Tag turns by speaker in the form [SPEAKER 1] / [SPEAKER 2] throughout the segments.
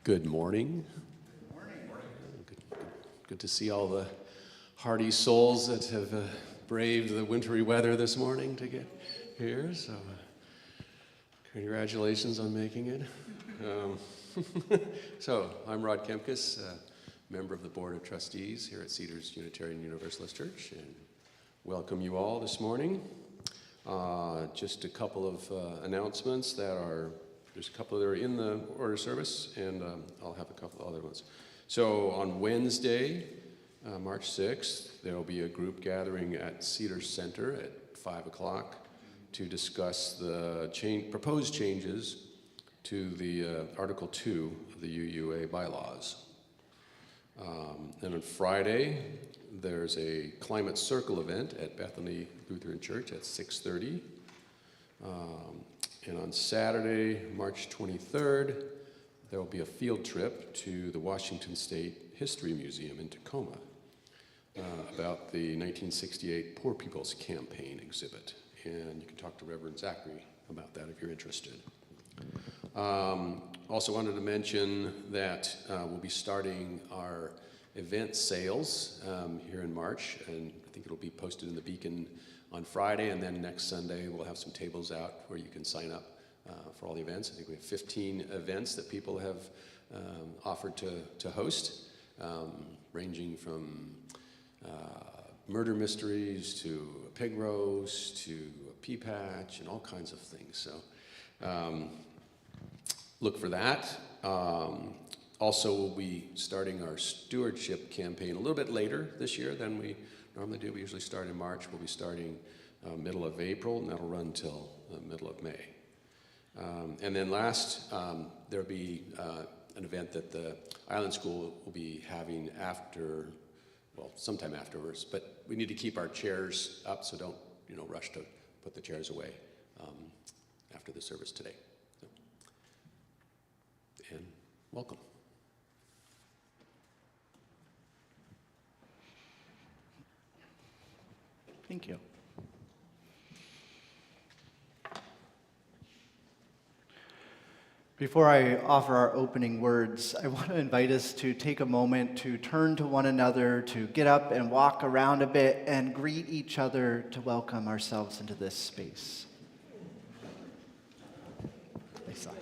[SPEAKER 1] Good morning. Good to see all the hardy souls that have braved the wintry weather this morning to get here. So, congratulations on making it. So, I'm Rod Kemkes, member of the Board of Trustees here at Cedars Unitarian Universalist Church, and welcome you all this morning. Just a couple of announcements there's a couple that are in the order of service, and I'll have a couple other ones. So on Wednesday, March 6th, there will be a group gathering at Cedars Center at 5 o'clock to discuss the proposed changes to the Article 2 of the UUA bylaws. And on Friday, there's a Climate Circle event at Bethany Lutheran Church at 6:30. And on Saturday, March 23rd, there will be a field trip to the Washington State History Museum in Tacoma about the 1968 Poor People's Campaign exhibit. And you can talk to Reverend Zachary about that if you're interested. Also wanted to mention that we'll be starting our event sales here in March, and I think it'll be posted in the Beacon on Friday, and then next Sunday we'll have some tables out where you can sign up for all the events. I think we have 15 events that people have offered to host, ranging from murder mysteries to a pig roast to a pea patch and all kinds of things. So look for that. Also, we'll be starting our stewardship campaign a little bit later this year than we normally do. We usually start in March. We'll be starting middle of April, and that'll run till the middle of May. And then last, there'll be an event that the Island School will be having sometime afterwards. But we need to keep our chairs up, so don't rush to put the chairs away after the service today. So, and welcome.
[SPEAKER 2] Thank you. Before I offer our opening words, I want to invite us to take a moment to turn to one another, to get up and walk around a bit and greet each other to welcome ourselves into this space. Lisa.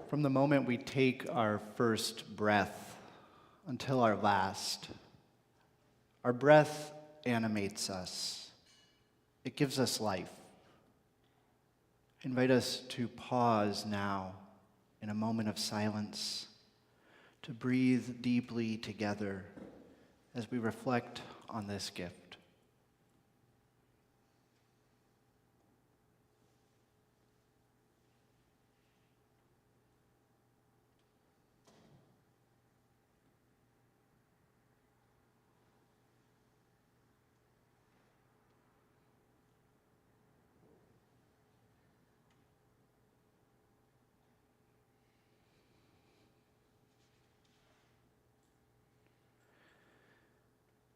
[SPEAKER 2] From the moment we take our first breath until our last, our breath animates us. It gives us life. I invite us to pause now in a moment of silence, to breathe deeply together as we reflect on this gift.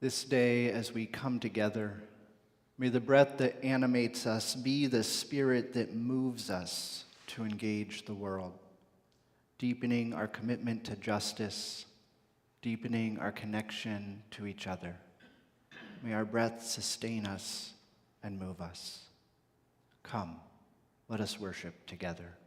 [SPEAKER 2] This day, as we come together, may the breath that animates us be the spirit that moves us to engage the world, deepening our commitment to justice, deepening our connection to each other. May our breath sustain us and move us. Come, let us worship together.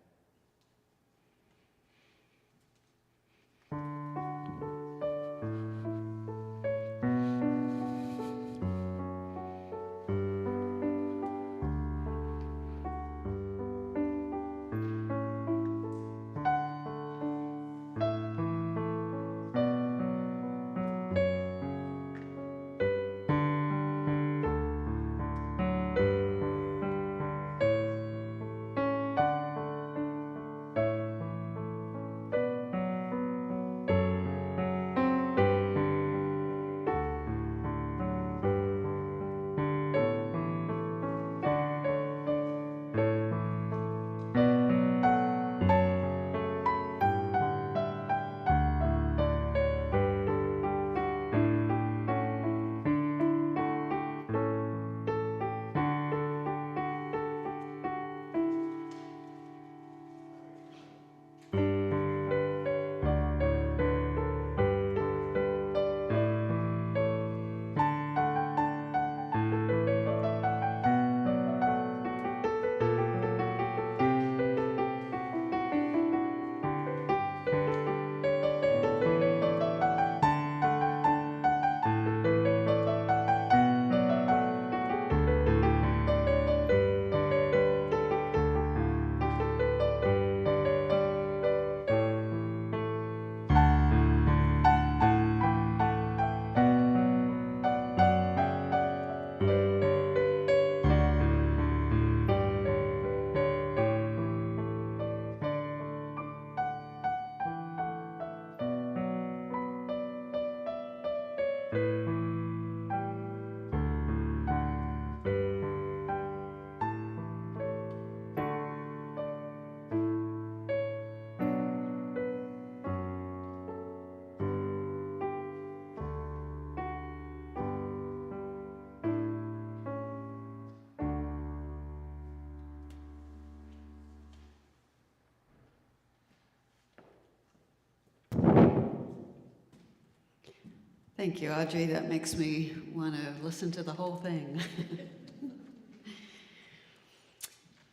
[SPEAKER 3] Thank you, Audrey. That makes me want to listen to the whole thing.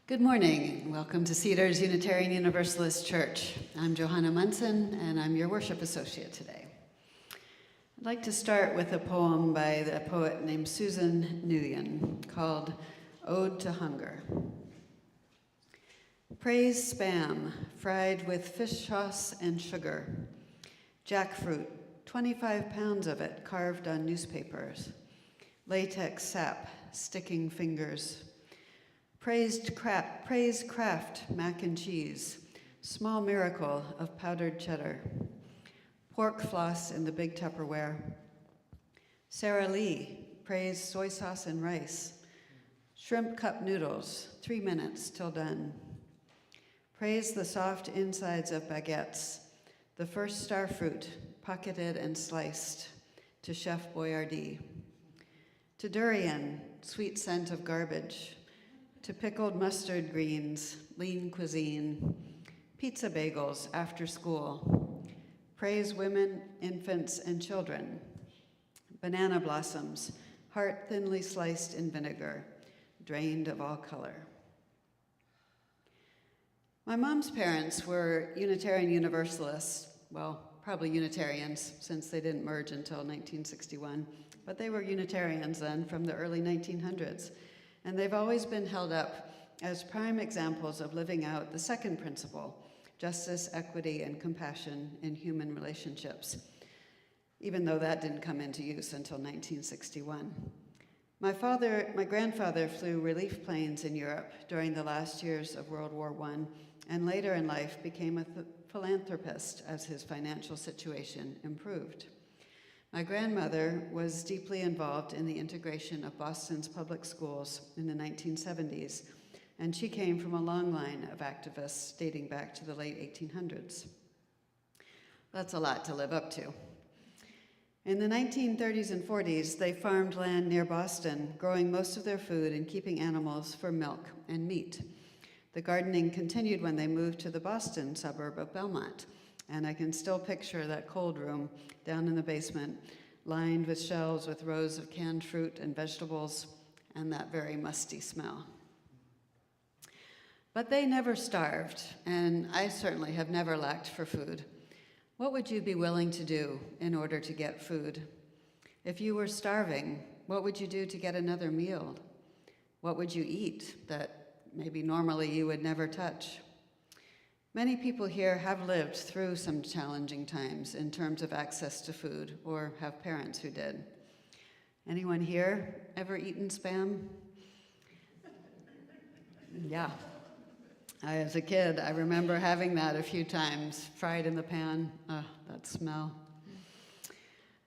[SPEAKER 3] Good morning, and welcome to Cedars Unitarian Universalist Church. I'm Johanna Munson, and I'm your worship associate today. I'd like to start with a poem by the poet named Susan Nguyen called Ode to Hunger. Praise Spam, fried with fish sauce and sugar. Jackfruit, 25 pounds of it carved on newspapers. Latex sap, sticking fingers. Praise Kraft mac and cheese, small miracle of powdered cheddar. Pork floss in the big Tupperware. Sara Lee, praise soy sauce and rice. Shrimp cup noodles, 3 minutes till done. Praise the soft insides of baguettes, the first star fruit, pocketed and sliced, to Chef Boyardee. To durian, sweet scent of garbage. To pickled mustard greens, lean cuisine. Pizza bagels after school. Praise women, infants, and children. Banana blossoms, heart thinly sliced in vinegar, drained of all color. My mom's parents were Unitarian Universalists, well, probably Unitarians, since they didn't merge until 1961, but they were Unitarians then from the early 1900s, and they've always been held up as prime examples of living out the second principle, justice, equity, and compassion in human relationships, even though that didn't come into use until 1961. My grandfather flew relief planes in Europe during the last years of World War I, and later in life became a philanthropist as his financial situation improved. My grandmother was deeply involved in the integration of Boston's public schools in the 1970s, and she came from a long line of activists dating back to the late 1800s. That's a lot to live up to. In the 1930s and 40s, they farmed land near Boston, growing most of their food and keeping animals for milk and meat. The gardening continued when they moved to the Boston suburb of Belmont, and I can still picture that cold room down in the basement, lined with shelves with rows of canned fruit and vegetables, and that very musty smell. But they never starved, and I certainly have never lacked for food. What would you be willing to do in order to get food? If you were starving, what would you do to get another meal? What would you eat that maybe normally you would never touch? Many people here have lived through some challenging times in terms of access to food, or have parents who did. Anyone here ever eaten Spam? Yeah. As a kid, I remember having that a few times, fried in the pan. That smell.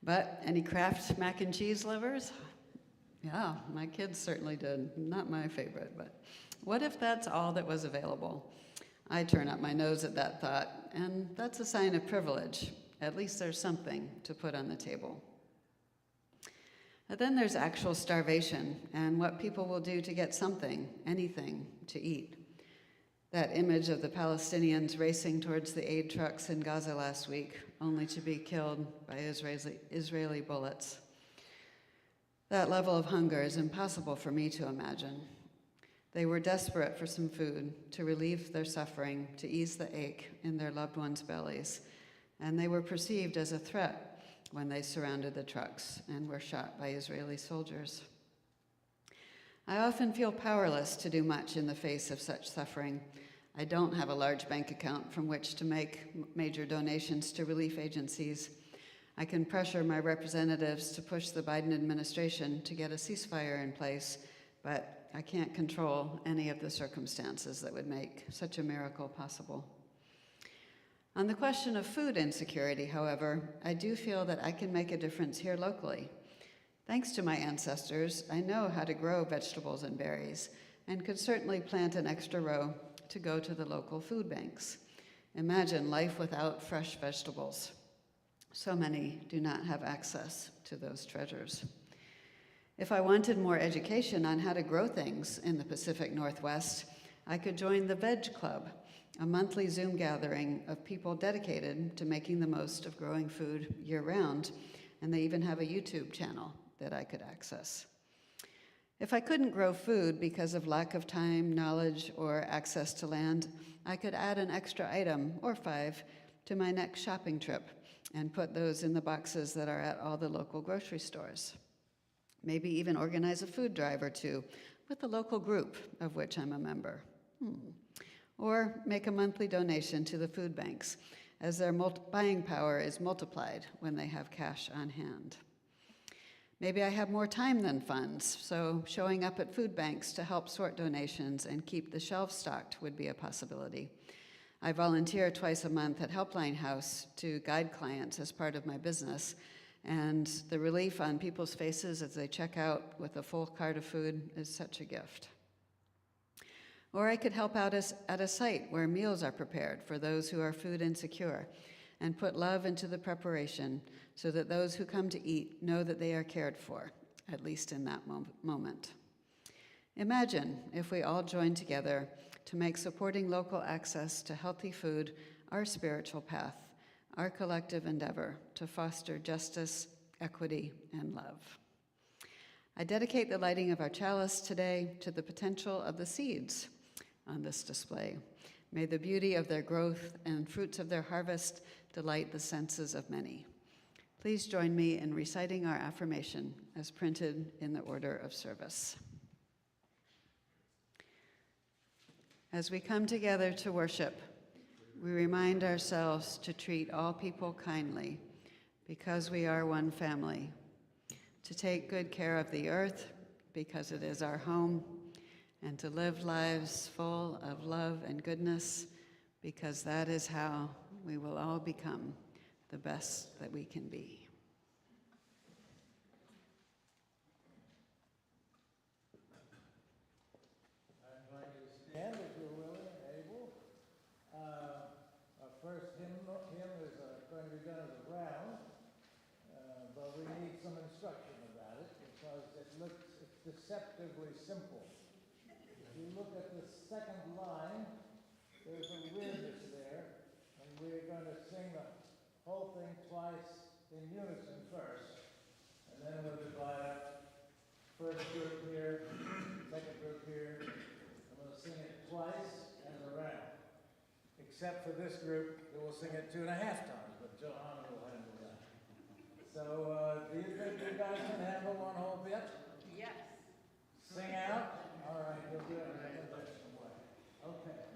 [SPEAKER 3] But any Kraft mac and cheese lovers? Yeah, my kids certainly did. Not my favorite, but what if that's all that was available? I turn up my nose at that thought, and that's a sign of privilege. At least there's something to put on the table. But then there's actual starvation and what people will do to get something, anything, to eat. That image of the Palestinians racing towards the aid trucks in Gaza last week, only to be killed by Israeli bullets. That level of hunger is impossible for me to imagine. They were desperate for some food to relieve their suffering, to ease the ache in their loved ones' bellies, and they were perceived as a threat when they surrounded the trucks and were shot by Israeli soldiers. I often feel powerless to do much in the face of such suffering. I don't have a large bank account from which to make major donations to relief agencies. I can pressure my representatives to push the Biden administration to get a ceasefire in place, but I can't control any of the circumstances that would make such a miracle possible. On the question of food insecurity, however, I do feel that I can make a difference here locally. Thanks to my ancestors, I know how to grow vegetables and berries, and could certainly plant an extra row to go to the local food banks. Imagine life without fresh vegetables. So many do not have access to those treasures. If I wanted more education on how to grow things in the Pacific Northwest, I could join the Veg Club, a monthly Zoom gathering of people dedicated to making the most of growing food year-round, and they even have a YouTube channel that I could access. If I couldn't grow food because of lack of time, knowledge, or access to land, I could add an extra item, or 5, to my next shopping trip and put those in the boxes that are at all the local grocery stores. Maybe even organize a food drive or 2 with the local group of which I'm a member. Or make a monthly donation to the food banks, as their buying power is multiplied when they have cash on hand. Maybe I have more time than funds, so showing up at food banks to help sort donations and keep the shelves stocked would be a possibility. I volunteer twice a month at Helpline House to guide clients as part of my business, and the relief on people's faces as they check out with a full cart of food is such a gift. Or I could help out at a site where meals are prepared for those who are food insecure, and put love into the preparation so that those who come to eat know that they are cared for, at least in that moment. Imagine if we all joined together to make supporting local access to healthy food our spiritual path, our collective endeavor to foster justice, equity, and love. I dedicate the lighting of our chalice today to the potential of the seeds on this display. May the beauty of their growth and fruits of their harvest delight the senses of many. Please join me in reciting our affirmation as printed in the order of service. As we come together to worship, we remind ourselves to treat all people kindly because we are one family, to take good care of the earth because it is our home, and to live lives full of love and goodness because that is how we will all become the best that we can be.
[SPEAKER 4] I'm going to stand if you're willing and able. Our first hymn is going to be done as a round, but we need some instruction about it because it's deceptively simple. If you look at the second line, there's a ridge there, and we're going to sing the whole thing twice in unison first, and then we'll divide up. First group here, second group here. I'm going to sing it twice, except for this group that will sing it 2.5 times, but Johanna will handle that. So, do you think you guys can handle one whole bit?
[SPEAKER 5] Yes.
[SPEAKER 4] Sing out? All right, you'll do it in a different way. Okay.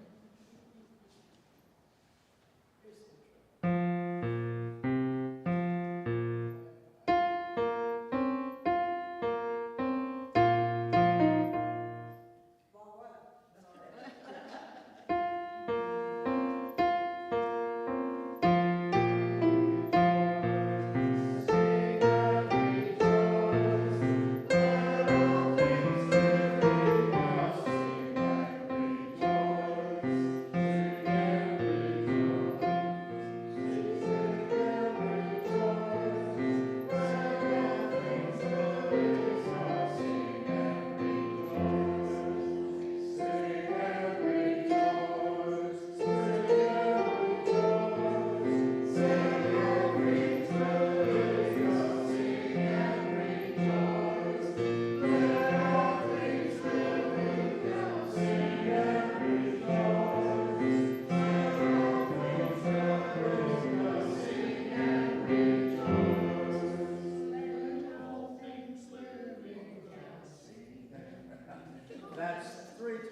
[SPEAKER 4] That's 3 times.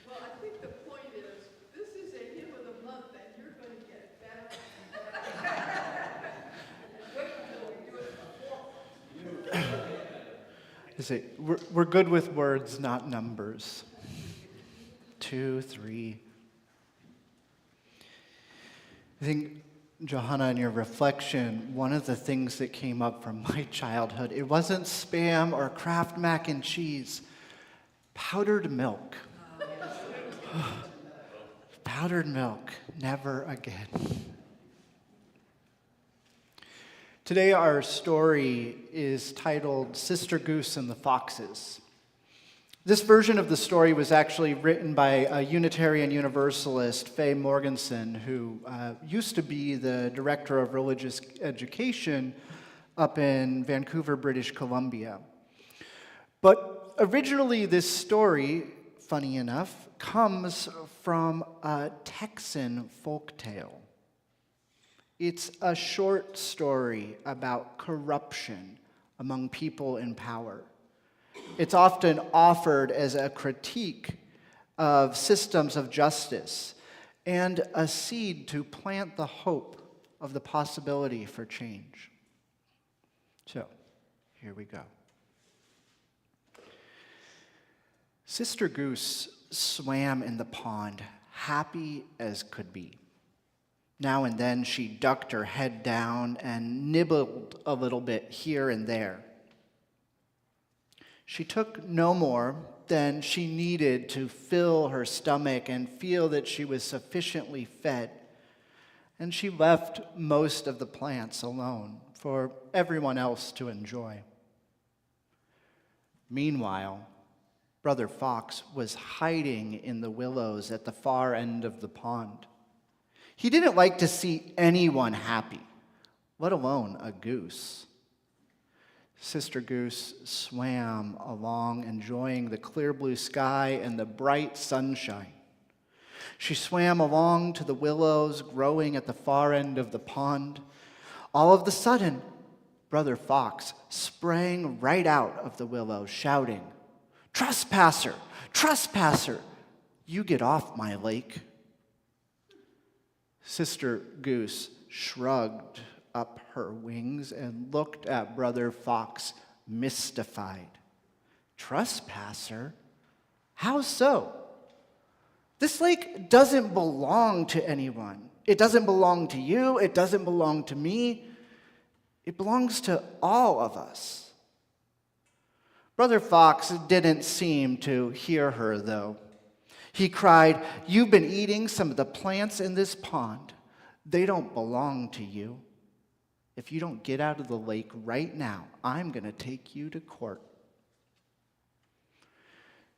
[SPEAKER 5] Well, I think the point is, this is a hymn of the month, and you're going to get better and better. Wait until we do it before.
[SPEAKER 2] Is it, we're good with words, not numbers. 2, 3. I think, Johanna, in your reflection, one of the things that came up from my childhood, it wasn't Spam or Kraft mac and cheese, powdered milk. Powdered milk, never again. Today our story is titled Sister Goose and the Foxes. This version of the story was actually written by a Unitarian Universalist, Faye Morganson, who used to be the director of religious education up in Vancouver, British Columbia. But originally this story, funny enough, comes from a Texan folktale. It's a short story about corruption among people in power. It's often offered as a critique of systems of justice and a seed to plant the hope of the possibility for change. So, here we go. Sister Goose swam in the pond, happy as could be. Now and then she ducked her head down and nibbled a little bit here and there. She took no more than she needed to fill her stomach and feel that she was sufficiently fed, and she left most of the plants alone for everyone else to enjoy. Meanwhile, Brother Fox was hiding in the willows at the far end of the pond. He didn't like to see anyone happy, let alone a goose. Sister Goose swam along, enjoying the clear blue sky and the bright sunshine. She swam along to the willows growing at the far end of the pond. All of a sudden, Brother Fox sprang right out of the willow, shouting, "Trespasser! Trespasser! You get off my lake." Sister Goose shrugged up her wings and looked at Brother Fox, mystified. "Trespasser? How so? This lake doesn't belong to anyone. It doesn't belong to you. It doesn't belong to me. It belongs to all of us." Brother Fox didn't seem to hear her, though. He cried, "You've been eating some of the plants in this pond. They don't belong to you. If you don't get out of the lake right now, I'm going to take you to court."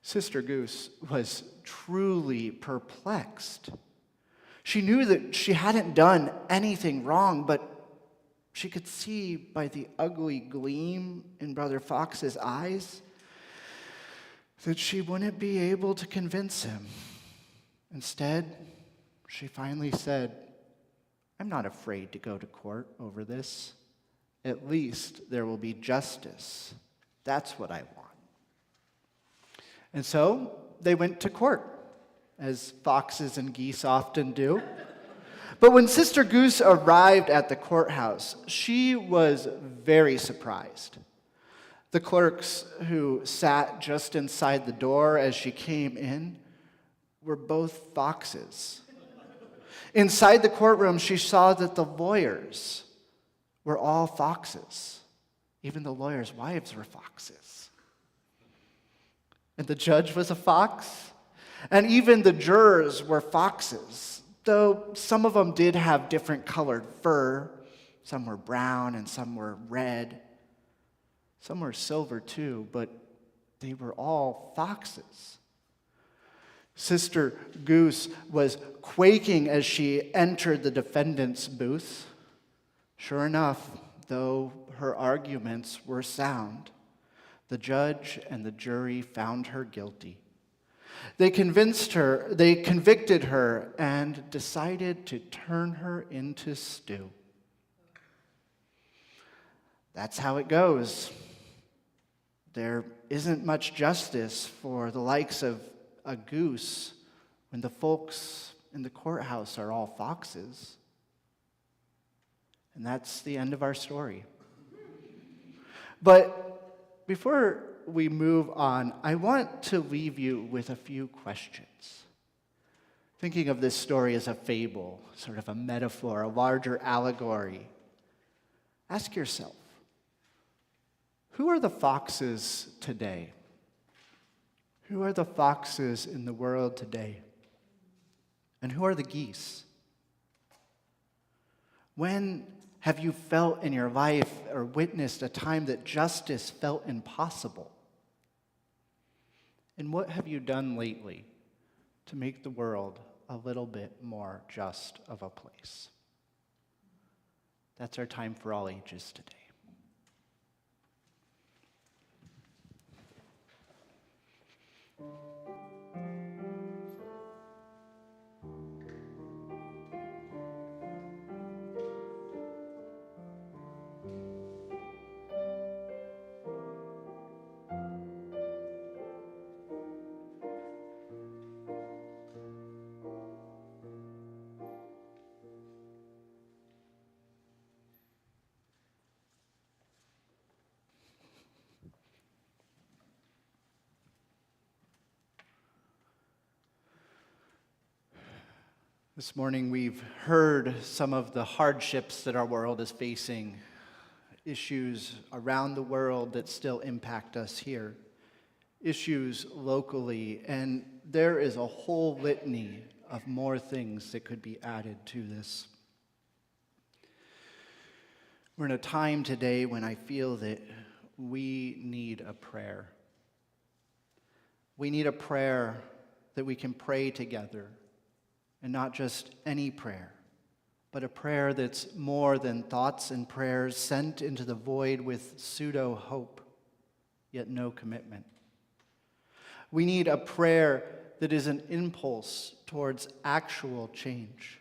[SPEAKER 2] Sister Goose was truly perplexed. She knew that she hadn't done anything wrong, but She could see by the ugly gleam in Brother Fox's eyes that she wouldn't be able to convince him. Instead, she finally said, "I'm not afraid to go to court over this. At least there will be justice. That's what I want." And so they went to court, as foxes and geese often do. But when Sister Goose arrived at the courthouse, she was very surprised. The clerks who sat just inside the door as she came in were both foxes. Inside the courtroom, she saw that the lawyers were all foxes. Even the lawyers' wives were foxes. And the judge was a fox. And even the jurors were foxes, though some of them did have different colored fur. Some were brown and some were red. Some were silver too, but they were all foxes. Sister Goose was quaking as she entered the defendant's booth. Sure enough, though her arguments were sound, the judge and the jury found her guilty. They convicted her, and decided to turn her into stew. That's how it goes. There isn't much justice for the likes of a goose when the folks in the courthouse are all foxes. And that's the end of our story. But before we move on, I want to leave you with a few questions. Thinking of this story as a fable, sort of a metaphor, a larger allegory, ask yourself, who are the foxes today? Who are the foxes in the world today? And who are the geese? When have you felt in your life or witnessed a time that justice felt impossible? And what have you done lately to make the world a little bit more just of a place? That's our time for all ages today. This morning we've heard some of the hardships that our world is facing, issues around the world that still impact us here, issues locally, and there is a whole litany of more things that could be added to this. We're in a time today when I feel that we need a prayer. We need a prayer that we can pray together. And not just any prayer, but a prayer that's more than thoughts and prayers sent into the void with pseudo-hope, yet no commitment. We need a prayer that is an impulse towards actual change.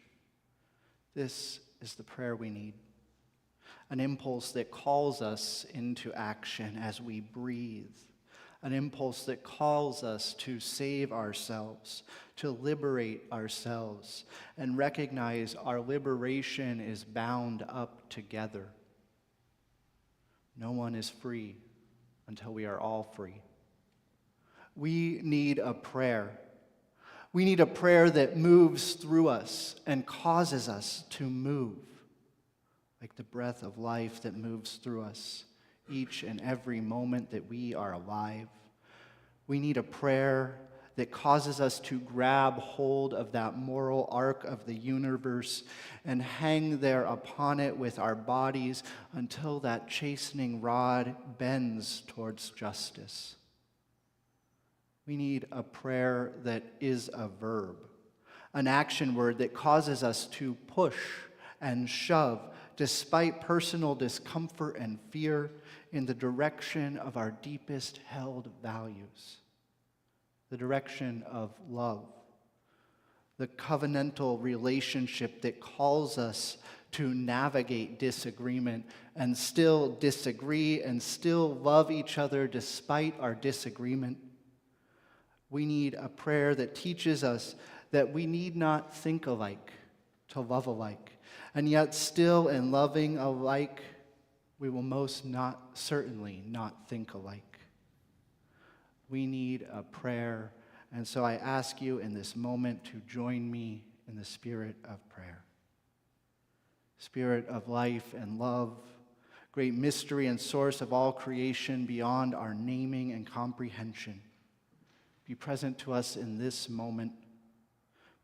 [SPEAKER 2] This is the prayer we need. An impulse that calls us into action as we breathe. An impulse that calls us to save ourselves, to liberate ourselves, and recognize our liberation is bound up together. No one is free until we are all free. We need a prayer. We need a prayer that moves through us and causes us to move, like the breath of life that moves through us each and every moment that we are alive. We need a prayer that causes us to grab hold of that moral arc of the universe and hang there upon it with our bodies until that chastening rod bends towards justice. We need a prayer that is a verb, an action word that causes us to push and shove, despite personal discomfort and fear, in the direction of our deepest held values, the direction of love, the covenantal relationship that calls us to navigate disagreement and still disagree and still love each other despite our disagreement. We need a prayer that teaches us that we need not think alike to love alike, and yet still in loving alike, we will certainly not think alike. We need a prayer, and so I ask you in this moment to join me in the spirit of prayer. Spirit of life and love, great mystery and source of all creation beyond our naming and comprehension, be present to us in this moment,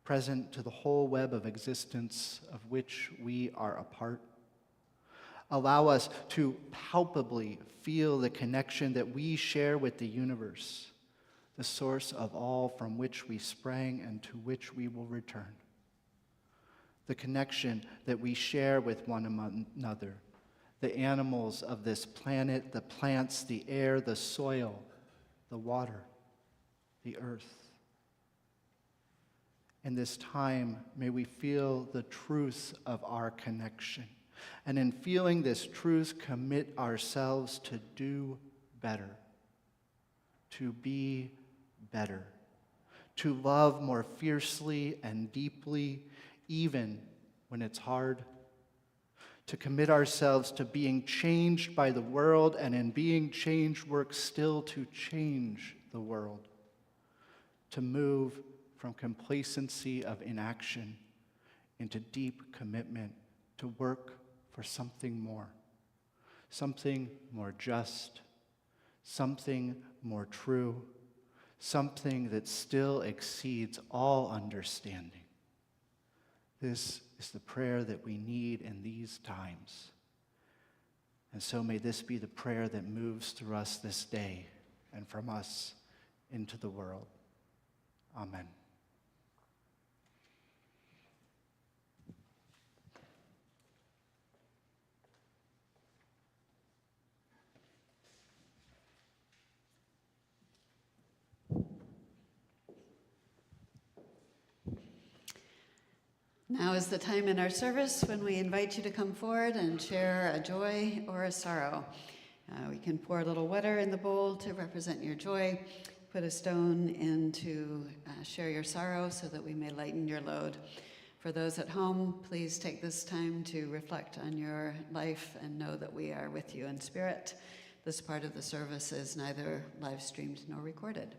[SPEAKER 2] present to the whole web of existence of which we are a part. Allow us to palpably feel the connection that we share with the universe, the source of all from which we sprang and to which we will return. The connection that we share with one another, the animals of this planet, the plants, the air, the soil, the water, the earth. In this time, may we feel the truth of our connection. And in feeling this truth, commit ourselves to do better, to be better, to love more fiercely and deeply, even when it's hard, to commit ourselves to being changed by the world, and in being changed, work still to change the world, to move from complacency of inaction into deep commitment to work for something more just, something more true, something that still exceeds all understanding. This is the prayer that we need in these times. And so may this be the prayer that moves through us this day and from us into the world. Amen.
[SPEAKER 3] Now is the time in our service when we invite you to come forward and share a joy or a sorrow. We can pour a little water in the bowl to represent your joy, put a stone in to share your sorrow so that we may lighten your load. For those at home, please take this time to reflect on your life and know that we are with you in spirit. This part of the service is neither live streamed nor recorded.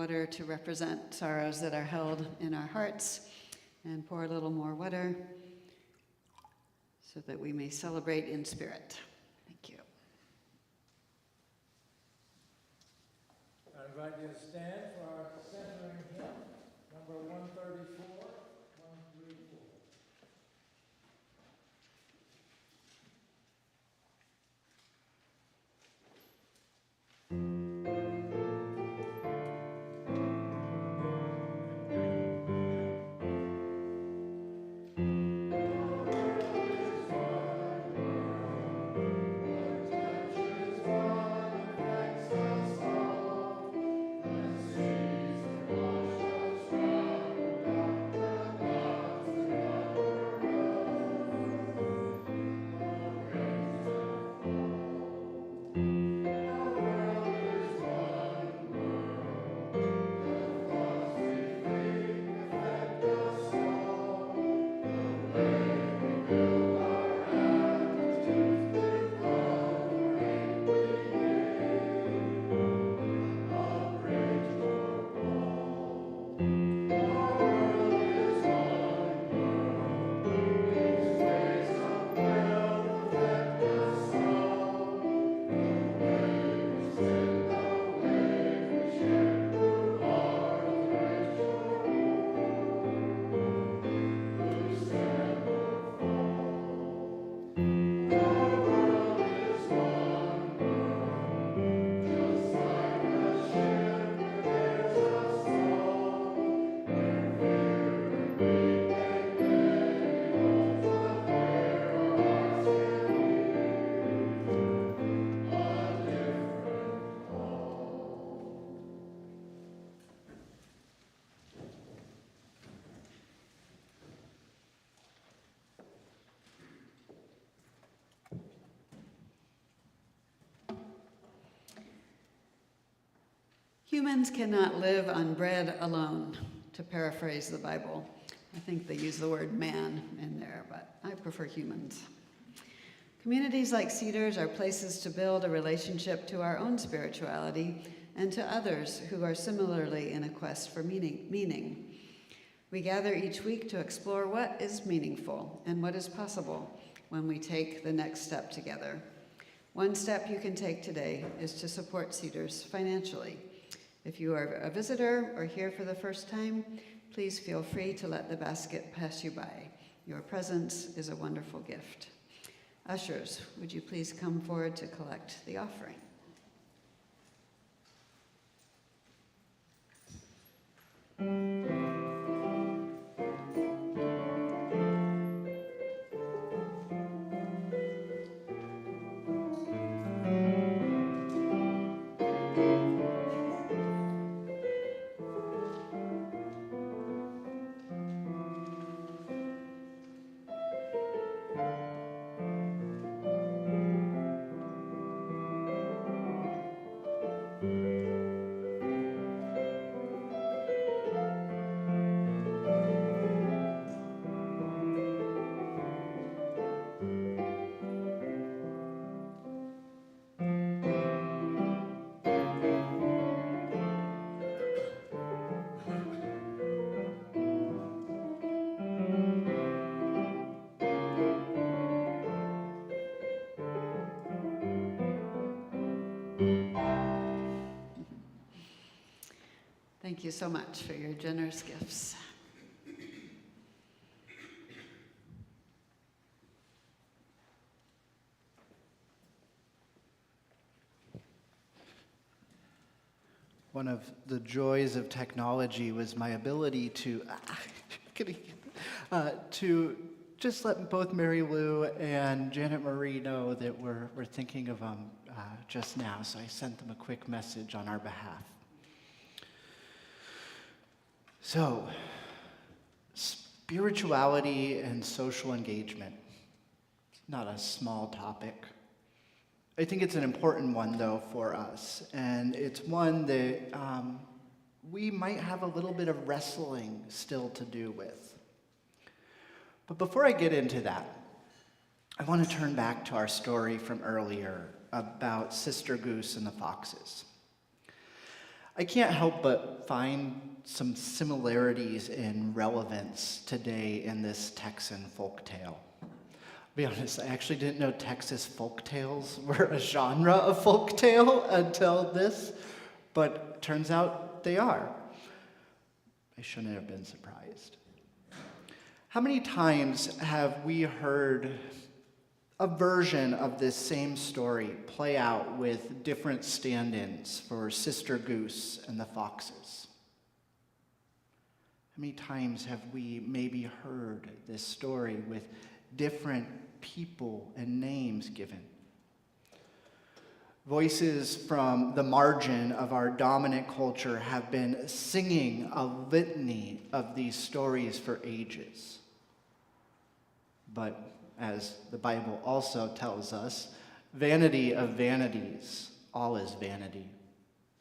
[SPEAKER 3] water to represent sorrows that are held in our hearts, and pour a little more water so that we may celebrate in spirit. Thank you.
[SPEAKER 4] I invite you to stand for our centering hymn, number 134, 134.
[SPEAKER 3] Humans cannot live on bread alone, to paraphrase the Bible. I think they use the word man in there, but I prefer humans. Communities like Cedars are places to build a relationship to our own spirituality and to others who are similarly in a quest for meaning. We gather each week to explore what is meaningful and what is possible when we take the next step together. One step you can take today is to support Cedars financially. If you are a visitor or here for the first time, please feel free to let the basket pass you by. Your presence is a wonderful gift. Ushers, would you please come forward to collect the offering? Thank you so much for your generous gifts.
[SPEAKER 2] One of the joys of technology was my ability to just let both Mary Lou and Janet Marie know that we're thinking of them just now. So I sent them a quick message on our behalf. So, spirituality and social engagement, not a small topic. I think it's an important one, though, for us, and it's one that we might have a little bit of wrestling still to do with. But before I get into that, I want to turn back to our story from earlier about Sister Goose and the foxes. I can't help but find some similarities in relevance today in this Texan folktale. To be honest, I actually didn't know Texas folktales were a genre of folktale until this, but turns out they are. I shouldn't have been surprised. How many times have we heard a version of this same story play out with different stand-ins for Sister Goose and the Foxes? How many times have we maybe heard this story with different people and names given? Voices from the margin of our dominant culture have been singing a litany of these stories for ages. But as the Bible also tells us, vanity of vanities, all is vanity.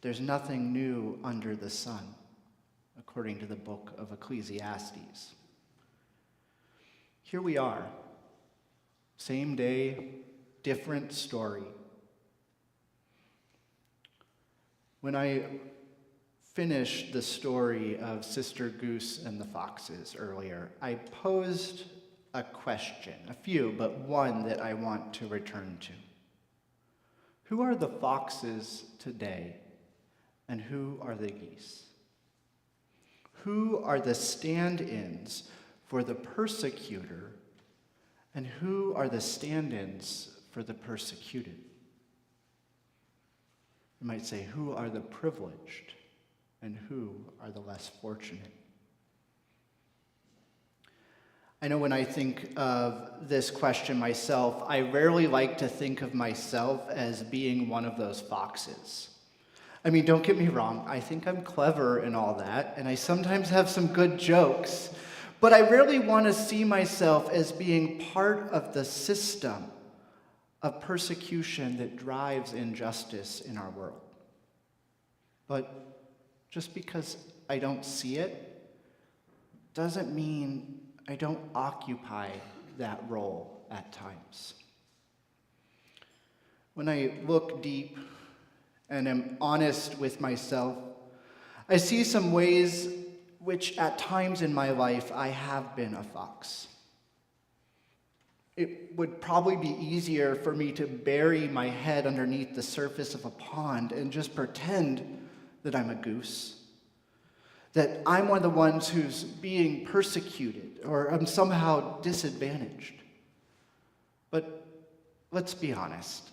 [SPEAKER 2] There's nothing new under the sun, according to the book of Ecclesiastes. Here we are, same day, different story. When I finished the story of Sister Goose and the Foxes earlier, I posed a question, a few, but one that I want to return to. Who are the foxes today, and who are the geese? Who are the stand-ins for the persecutor, and who are the stand-ins for the persecuted? You might say, who are the privileged, and who are the less fortunate? I know when I think of this question myself, I rarely like to think of myself as being one of those foxes. I mean, don't get me wrong, I think I'm clever and all that, and I sometimes have some good jokes, but I rarely want to see myself as being part of the system of persecution that drives injustice in our world. But just because I don't see it doesn't mean I don't occupy that role at times. When I look deep and am honest with myself, I see some ways which at times in my life I have been a fox. It would probably be easier for me to bury my head underneath the surface of a pond and just pretend that I'm a goose, that I'm one of the ones who's being persecuted or I'm somehow disadvantaged. But let's be honest.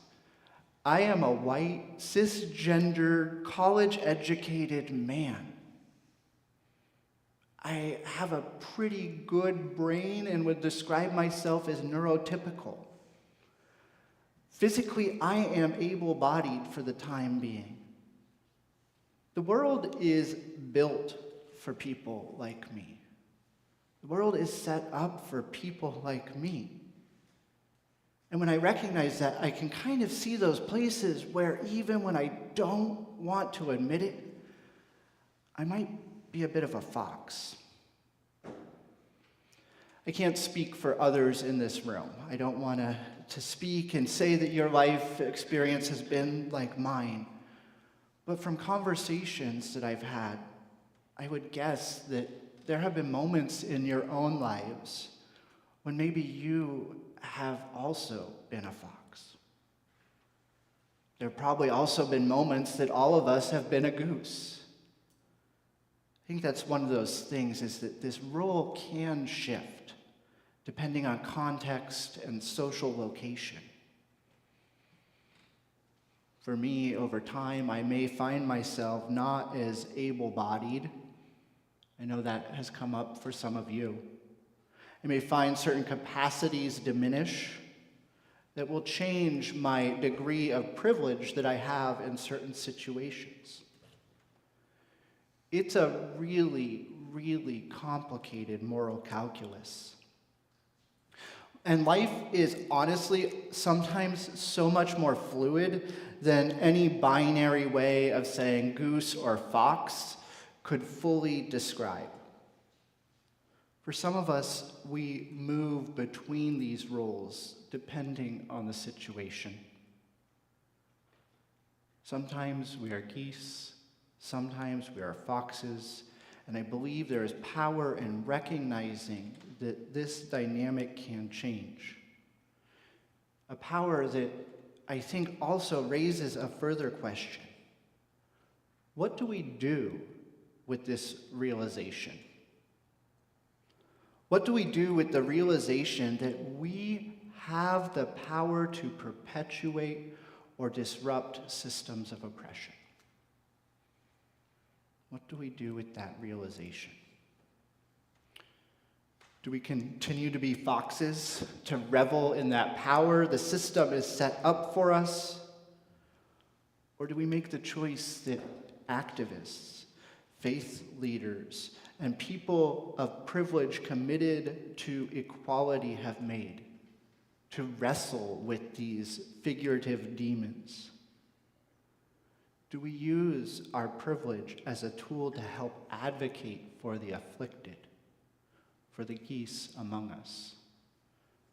[SPEAKER 2] I am a white, cisgender, college-educated man. I have a pretty good brain and would describe myself as neurotypical. Physically, I am able-bodied for the time being. The world is built for people like me. The world is set up for people like me. And when I recognize that, I can kind of see those places where even when I don't want to admit it, I might be a bit of a fox. I can't speak for others in this room. I don't want to speak and say that your life experience has been like mine. But from conversations that I've had, I would guess that there have been moments in your own lives when maybe you have also been a fox. There have probably also been moments that all of us have been a goose. I think that's one of those things, is that this role can shift depending on context and social location. For me, over time, I may find myself not as able-bodied. I know that has come up for some of you. I may find certain capacities diminish that will change my degree of privilege that I have in certain situations. It's a really, really complicated moral calculus. And life is honestly sometimes so much more fluid than any binary way of saying goose or fox could fully describe. For some of us, we move between these roles depending on the situation. Sometimes we are geese, Sometimes we are foxes, and I believe there is power in recognizing that this dynamic can change. A power that I think also raises a further question. What do we do with this realization? What do we do with the realization that we have the power to perpetuate or disrupt systems of oppression? What do we do with that realization? Do we continue to be foxes, to revel in that power the system is set up for us? Or do we make the choice that activists, faith leaders, and people of privilege committed to equality have made, to wrestle with these figurative demons? Do we use our privilege as a tool to help advocate for the afflicted, for the geese among us?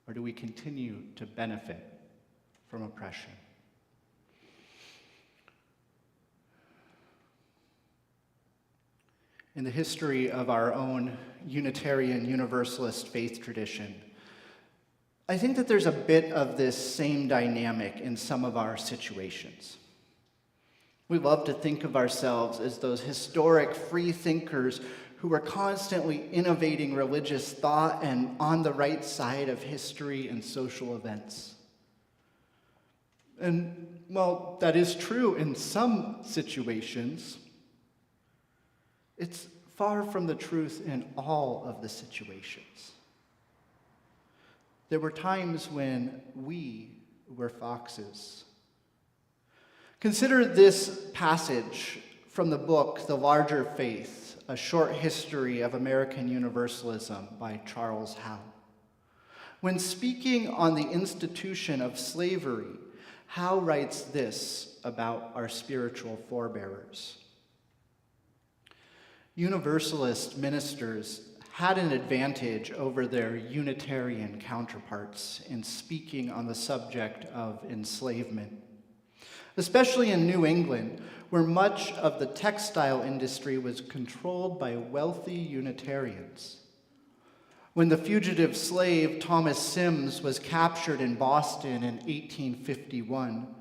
[SPEAKER 2] Or do we continue to benefit from oppression? In the history of our own Unitarian Universalist faith tradition, I think that there's a bit of this same dynamic in some of our situations. We love to think of ourselves as those historic free thinkers who are constantly innovating religious thought and on the right side of history and social events. And, well, that is true in some situations. It's far from the truth in all of the situations. There were times when we were foxes. Consider this passage from the book, The Larger Faith, A Short History of American Universalism by Charles Howe. When speaking on the institution of slavery, Howe writes this about our spiritual forebearers. Universalist ministers had an advantage over their Unitarian counterparts in speaking on the subject of enslavement, especially in New England, where much of the textile industry was controlled by wealthy Unitarians. When the fugitive slave Thomas Sims was captured in Boston in 1851,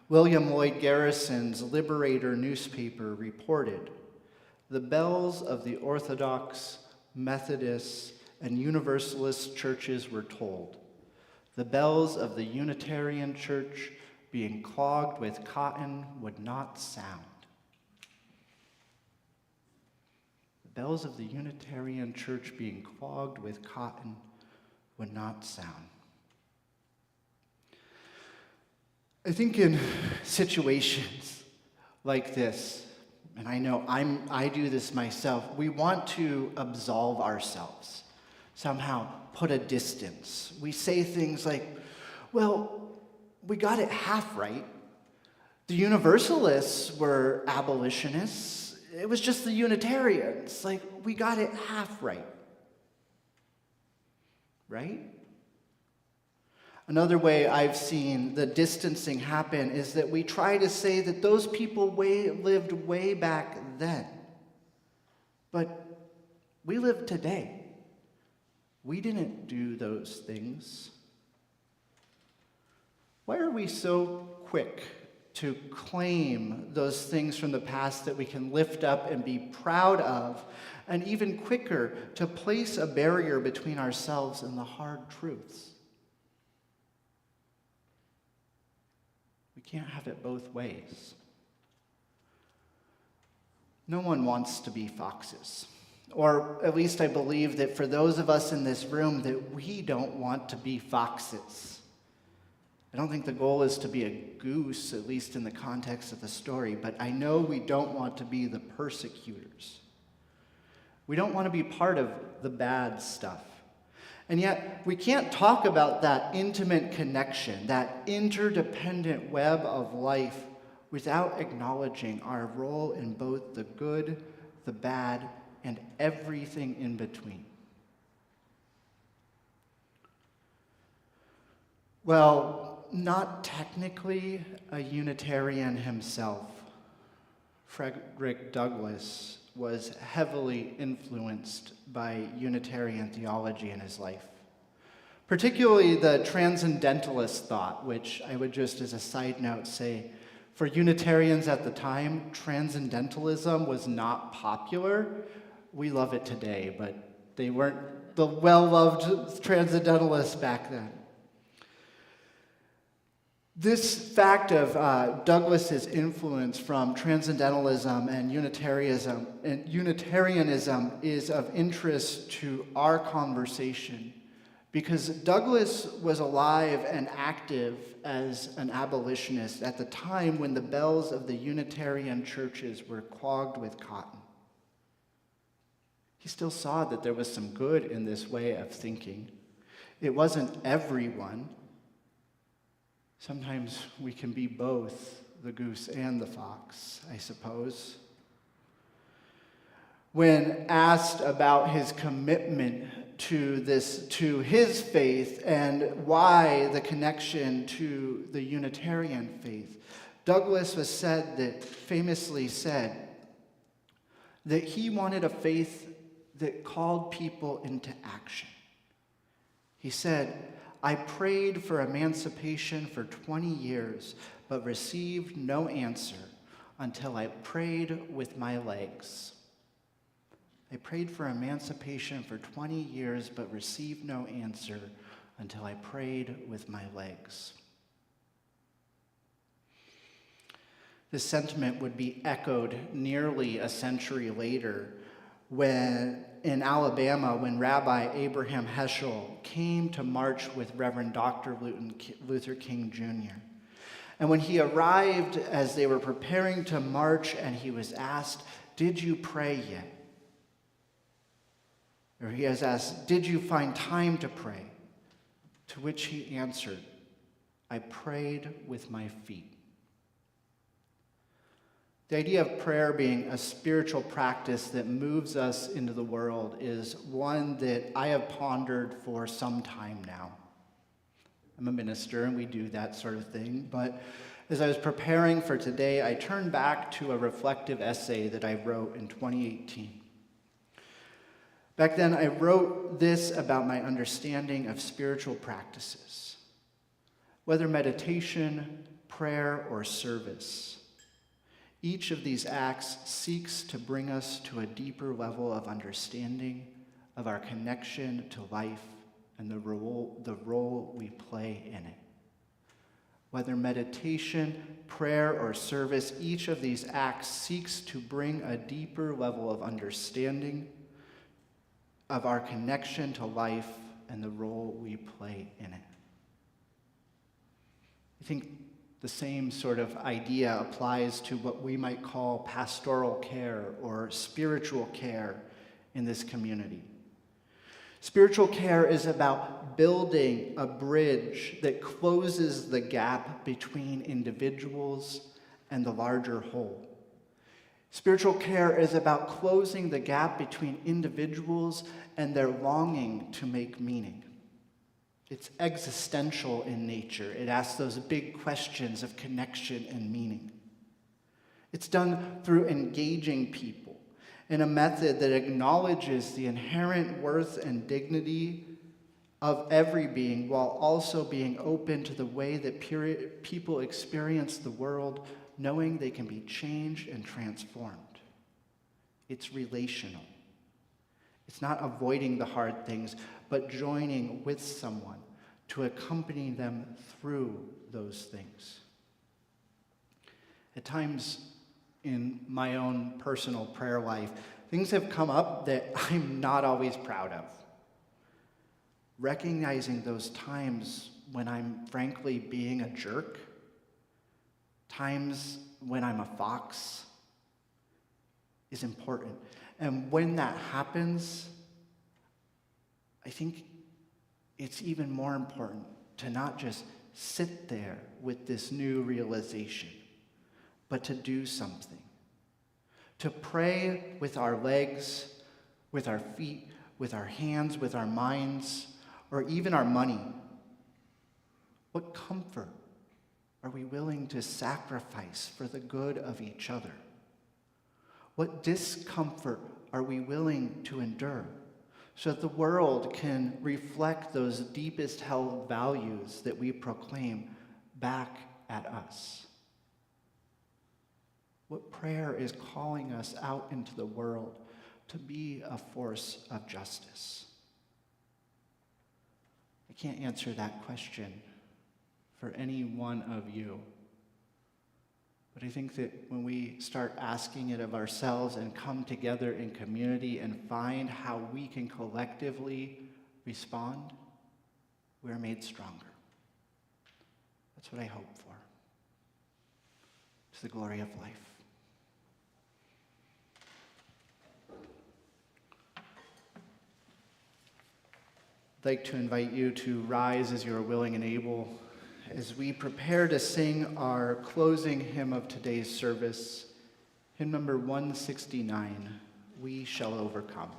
[SPEAKER 2] William Lloyd Garrison's Liberator newspaper reported, "The bells of the Orthodox, Methodist, and Universalist churches were tolled. The bells of the Unitarian Church, being clogged with cotton, would not sound." The bells of the Unitarian Church being clogged with cotton would not sound. I think in situations like this, and I know I do this myself, we want to absolve ourselves, somehow put a distance. We say things like, well, we got it half right. The Universalists were abolitionists. It was just the Unitarians. Like, we got it half right. Right? Another way I've seen the distancing happen is that we try to say that those people lived way back then. But we live today. We didn't do those things. Why are we so quick to claim those things from the past that we can lift up and be proud of, and even quicker to place a barrier between ourselves and the hard truths? We can't have it both ways. No one wants to be foxes. Or at least I believe that for those of us in this room, that we don't want to be foxes. I don't think the goal is to be a goose, at least in the context of the story, but I know we don't want to be the persecutors. We don't want to be part of the bad stuff. And yet, we can't talk about that intimate connection, that interdependent web of life, without acknowledging our role in both the good, the bad, and everything in between. Well, not technically a Unitarian himself. Frederick Douglass was heavily influenced by Unitarian theology in his life, particularly the transcendentalist thought, which I would just as a side note say, for Unitarians at the time, transcendentalism was not popular. We love it today, but they weren't the well-loved transcendentalists back then. This fact of Douglas's influence from transcendentalism and Unitarianism is of interest to our conversation because Douglas was alive and active as an abolitionist at the time when the bells of the Unitarian churches were clogged with cotton. He still saw that there was some good in this way of thinking. It wasn't everyone. Sometimes we can be both the goose and the fox, I suppose. When asked about his commitment to his faith and why the connection to the Unitarian faith, Douglas famously said that he wanted a faith that called people into action. He said, "I prayed for emancipation for 20 years, but received no answer until I prayed with my legs." I prayed for emancipation for 20 years, but received no answer until I prayed with my legs. This sentiment would be echoed nearly a century later in Alabama when Rabbi Abraham Heschel came to march with Reverend Dr. Luther King Jr. And when he arrived as they were preparing to march and he was asked, "Did you pray yet?" Or he has asked, "Did you find time to pray?" To which he answered, "I prayed with my feet." The idea of prayer being a spiritual practice that moves us into the world is one that I have pondered for some time now. I'm a minister and we do that sort of thing, but as I was preparing for today, I turned back to a reflective essay that I wrote in 2018. Back then, I wrote this about my understanding of spiritual practices. Whether meditation, prayer, or service, each of these acts seeks to bring us to a deeper level of understanding of our connection to life and the role we play in it. Whether meditation, prayer, or service, each of these acts seeks to bring a deeper level of understanding of our connection to life and the role we play in it. I think the same sort of idea applies to what we might call pastoral care or spiritual care in this community. Spiritual care is about building a bridge that closes the gap between individuals and the larger whole. Spiritual care is about closing the gap between individuals and their longing to make meaning. It's existential in nature. It asks those big questions of connection and meaning. It's done through engaging people in a method that acknowledges the inherent worth and dignity of every being while also being open to the way that people experience the world, knowing they can be changed and transformed. It's relational. It's not avoiding the hard things, but joining with someone to accompany them through those things. At times in my own personal prayer life, things have come up that I'm not always proud of. Recognizing those times when I'm frankly being a jerk, times when I'm a fox, is important. And when that happens, I think it's even more important to not just sit there with this new realization, but to do something. To pray with our legs, with our feet, with our hands, with our minds, or even our money. What comfort are we willing to sacrifice for the good of each other? What discomfort are we willing to endure so that the world can reflect those deepest held values that we proclaim back at us? What prayer is calling us out into the world to be a force of justice? I can't answer that question for any one of you. But I think that when we start asking it of ourselves and come together in community and find how we can collectively respond, we're made stronger. That's what I hope for. To the glory of life. I'd like to invite you to rise as you are willing and able as we prepare to sing our closing hymn of today's service, hymn number 169, We Shall Overcome.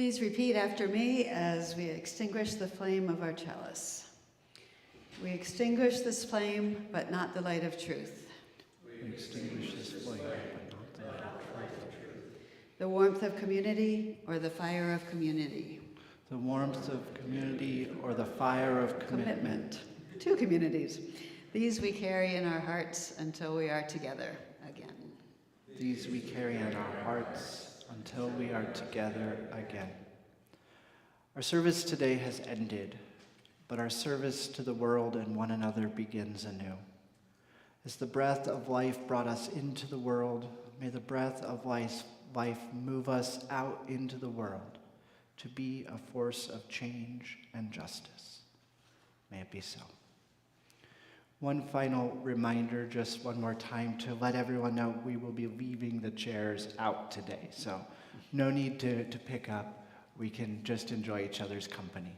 [SPEAKER 3] Please repeat after me as we extinguish the flame of our chalice. We extinguish this flame, but not the light of truth.
[SPEAKER 2] We extinguish this flame, but not the light of truth.
[SPEAKER 3] The warmth of community or the fire of community.
[SPEAKER 2] The warmth of community or the fire of commitment.
[SPEAKER 3] Two communities. These we carry in our hearts until we are together again.
[SPEAKER 2] These we carry in our hearts until we are together again. Our service today has ended, but our service to the world and one another begins anew. As the breath of life brought us into the world, may the breath of life move us out into the world to be a force of change and justice. May it be so. One final reminder, just one more time, to let everyone know we will be leaving the chairs out today. So no need to pick up. We can just enjoy each other's company.